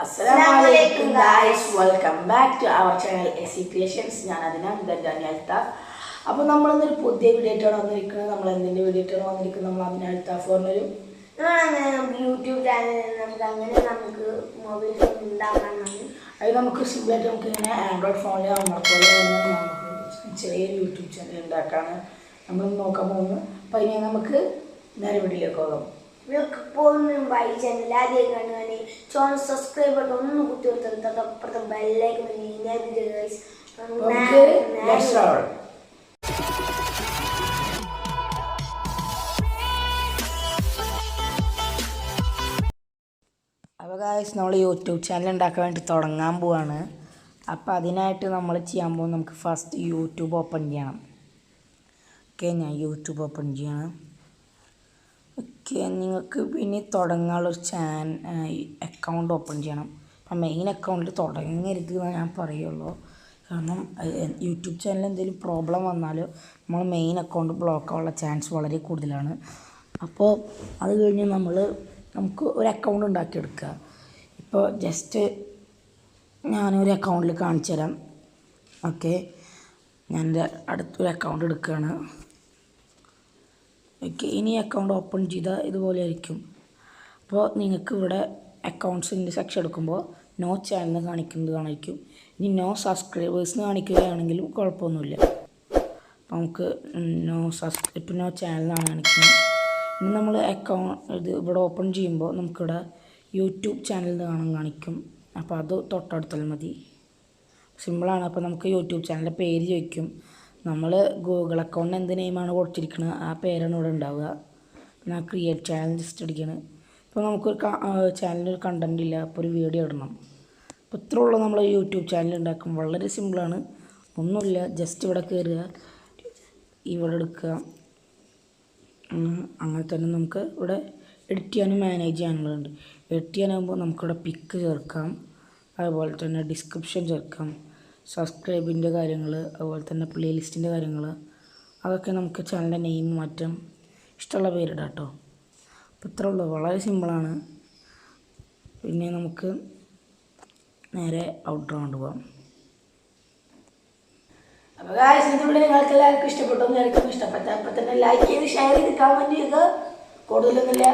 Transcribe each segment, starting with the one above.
Assalamualaikum guys, welcome back to our channel AC Creations. ഞാൻ അതിനാണ് ദാനിയൽത്ത. അപ്പോൾ നമ്മൾ ഇന്നൊരു പുതിയ വീഡിയോ ആയിട്ടാണ് വന്നിരിക്കുന്നത്. നമ്മൾ എന്തിന്റെ വീഡിയോ ആയിട്ടാണ് വന്നിരിക്കുന്നത്? നമ്മൾ അതിനൽത്ത ഫോണിലൊരു യൂട്യൂബ് ചാനൽ നമുക്ക് മൊബൈൽ ഫോൺ ഉണ്ടാക്കാനാണ്. അത് നമുക്ക് സിമ്പിളായിട്ട് നമുക്ക് ഇങ്ങനെ ആൻഡ്രോയിഡ് ഫോണിൽ നമ്മളെപ്പോലെ നമുക്ക് ചെറിയൊരു യൂട്യൂബ് ചാനൽ ഉണ്ടാക്കാണ് നമ്മൾ നോക്കാൻ പോകുന്നത്. അപ്പോൾ അതിനെ നമുക്ക് നേരെ വീഡിയോയിലേക്ക് പോകാം. സബ്സ്ക്രൈബ് ഒന്ന് കുത്തി കൊടുത്തപ്പുറത്തെ ബെല്ലേക്ക് അപ്പോൾ ഗായ്സ് നമ്മൾ യൂട്യൂബ് ചാനൽ ഉണ്ടാക്കാൻ വേണ്ടി തുടങ്ങാൻ പോവാണ്. അപ്പോൾ അതിനായിട്ട് നമ്മൾ ചെയ്യാൻ പോകുന്നത് നമുക്ക് ഫസ്റ്റ് യൂട്യൂബ് ഓപ്പൺ ചെയ്യണം. ഓക്കെ, ഞാൻ യൂട്യൂബ് ഓപ്പൺ ചെയ്യണം. ഓക്കെ, നിങ്ങൾക്ക് പിന്നെ തുടങ്ങാനുള്ളൊരു അക്കൗണ്ട് ഓപ്പൺ ചെയ്യണം. അപ്പം മെയിൻ അക്കൗണ്ടിൽ തുടങ്ങരുത് എന്ന് ഞാൻ പറയുള്ളൂ. കാരണം യൂട്യൂബ് ചാനലിൽ എന്തെങ്കിലും പ്രോബ്ലം വന്നാലോ നമ്മൾ മെയിൻ അക്കൗണ്ട് ബ്ലോക്ക് ആവാനുള്ള ചാൻസ് വളരെ കൂടുതലാണ്. അപ്പോൾ അത് കഴിഞ്ഞ് നമുക്ക് ഒരു അക്കൗണ്ട് ഉണ്ടാക്കിയെടുക്കുക. ഇപ്പോൾ ജസ്റ്റ് ഞാനൊരു അക്കൗണ്ടിൽ കാണിച്ചു തരാം. ഓക്കെ, ഞാൻ എൻ്റെ അടുത്തൊരു അക്കൗണ്ട് എടുക്കുകയാണ്. ഓക്കെ, ഇനി അക്കൗണ്ട് ഓപ്പൺ ചെയ്താൽ ഇതുപോലെ ആയിരിക്കും. അപ്പോൾ നിങ്ങൾക്ക് ഇവിടെ അക്കൗണ്ട്സിൻ്റെ സെക്ഷൻ എടുക്കുമ്പോൾ നോ ചാനൽ കാണിക്കുന്നത് കാണിക്കും. ഇനി നോ സബ്സ്ക്രൈബേഴ്സിന് കാണിക്കുകയാണെങ്കിലും കുഴപ്പമൊന്നുമില്ല. അപ്പോൾ നമുക്ക് ഇപ്പോൾ നോ ചാനലിനാണ് കാണിക്കുന്നത്. ഇനി നമ്മൾ ഇത് ഇവിടെ ഓപ്പൺ ചെയ്യുമ്പോൾ നമുക്കിവിടെ യൂട്യൂബ് ചാനൽ കാണിക്കും. അപ്പോൾ അത് തൊട്ടടുത്താൽ മതി. സിമ്പിളാണ്. അപ്പോൾ നമുക്ക് യൂട്യൂബ് ചാനലിൻ്റെ പേര് ചോദിക്കും. നമ്മൾ ഗൂഗിൾ അക്കൗണ്ടിന് എന്ത് നെയിമാണ് കൊടുത്തിരിക്കുന്നത് ആ പേരാണ് ഇവിടെ ഉണ്ടാവുക. പിന്നെ ക്രിയേറ്റ് ചാനൽ ജസ്റ്റ് അടിക്കണം. ഇപ്പോൾ നമുക്കൊരു ചാനലിനൊരു കണ്ടൻറ് ഇല്ല, അപ്പോൾ ഒരു വീഡിയോ ഇടണം. അപ്പോൾ ഇത്ര ഉള്ളൂ നമ്മൾ യൂട്യൂബ് ചാനൽ ഉണ്ടാക്കും. വളരെ സിമ്പിളാണ്, ഒന്നുമില്ല. ജസ്റ്റ് ഇവിടെ കയറുക, ഇവിടെ എടുക്കുക. അങ്ങനെ തന്നെ നമുക്ക് ഇവിടെ എഡിറ്റ് ചെയ്യാനും മാനേജ് ചെയ്യാനുള്ളതുണ്ട്. എഡിറ്റ് ചെയ്യാനാകുമ്പോൾ നമുക്കിവിടെ പിക്ക് ചേർക്കാം, അതുപോലെ തന്നെ ഡിസ്ക്രിപ്ഷൻ ചേർക്കാം, സബ്സ്ക്രൈബിൻ്റെ കാര്യങ്ങൾ, അതുപോലെ തന്നെ പ്ലേലിസ്റ്റിൻ്റെ കാര്യങ്ങൾ, അതൊക്കെ നമുക്ക് ചാനലിൻ്റെ നെയിം മാറ്റാം, ഇഷ്ടമുള്ള പേരിടാം കേട്ടോ. അപ്പോൾ ഇത്രേ ഉള്ളൂ, വളരെ സിമ്പിളാണ്. പിന്നെ നമുക്ക് നേരെ ഔട്ട്ഡോർ കൊണ്ടുപോകാം. അപ്പോൾ ഗായ്സ്, ഇത് ഇവിടെ നിങ്ങൾക്ക് എല്ലാവർക്കും ഇഷ്ടപ്പെട്ടു. എല്ലാവർക്കും ഇഷ്ടപ്പെട്ട അപ്പോൾ തന്നെ ലൈക്ക് ചെയ്ത് ഷെയർ ചെയ്ത് കമൻറ്റ് ചെയ്യുക. കൂടുതലൊന്നുമില്ല,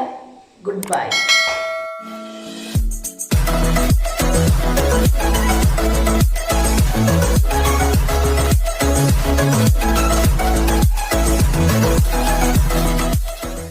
ഗുഡ് ബൈ.